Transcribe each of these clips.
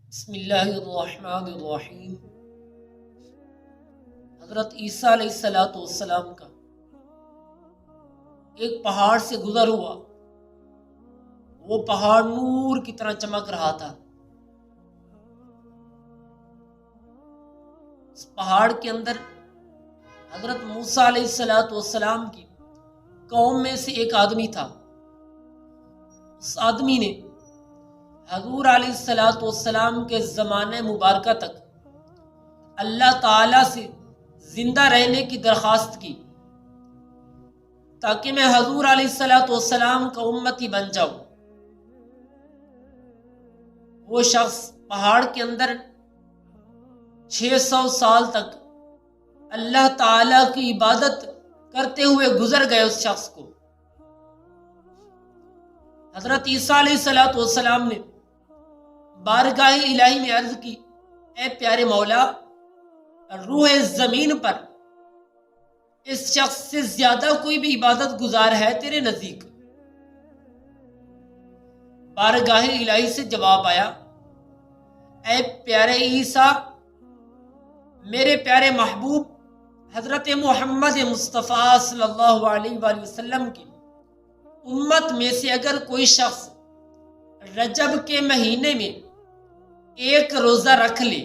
بسم اللہ الرحمن الرحیم۔ حضرت عیسیٰ علیہ السلام کا ایک پہاڑ سے گزر ہوا، وہ پہاڑ نور کی طرح چمک رہا تھا۔ اس پہاڑ کے اندر حضرت موسیٰ علیہ السلام کی قوم میں سے ایک آدمی تھا۔ اس آدمی نے حضور علیہ السلام کے زمانے مبارکہ تک اللہ تعالیٰ سے زندہ رہنے کی درخواست کی تاکہ میں حضور علیہ السلام کا امتی بن جاؤں۔ وہ شخص پہاڑ کے اندر 600 سال تک اللہ تعالیٰ کی عبادت کرتے ہوئے گزر گئے۔ اس شخص کو حضرت عیسیٰ علیہ السلام نے بارگاہ الہی میں عرض کی، اے پیارے مولا، روح زمین پر اس شخص سے زیادہ کوئی بھی عبادت گزار ہے تیرے نزدیک؟ بارگاہ الہی سے جواب آیا، اے پیارے عیسیٰ، میرے پیارے محبوب حضرت محمد مصطفیٰ صلی اللہ علیہ وآلہ وسلم کی امت میں سے اگر کوئی شخص رجب کے مہینے میں ایک روزہ رکھ لے،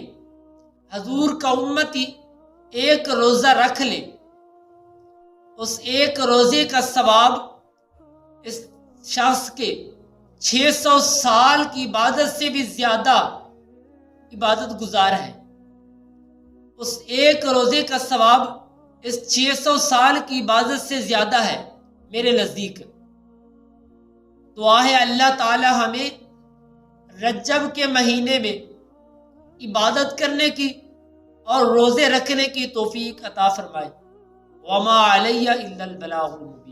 حضور کا امتی ایک روزہ رکھ لے، اس ایک روزے کا ثواب اس شخص کے 600 سال کی عبادت سے بھی زیادہ عبادت گزار ہے۔ اس ایک روزے کا ثواب اس 600 سال کی عبادت سے زیادہ ہے میرے نزدیک۔ دعا ہے اللہ تعالی ہمیں رجب کے مہینے میں عبادت کرنے کی اور روزے رکھنے کی توفیق عطا فرمائے۔ وما علیہ الا البلاغ المبین۔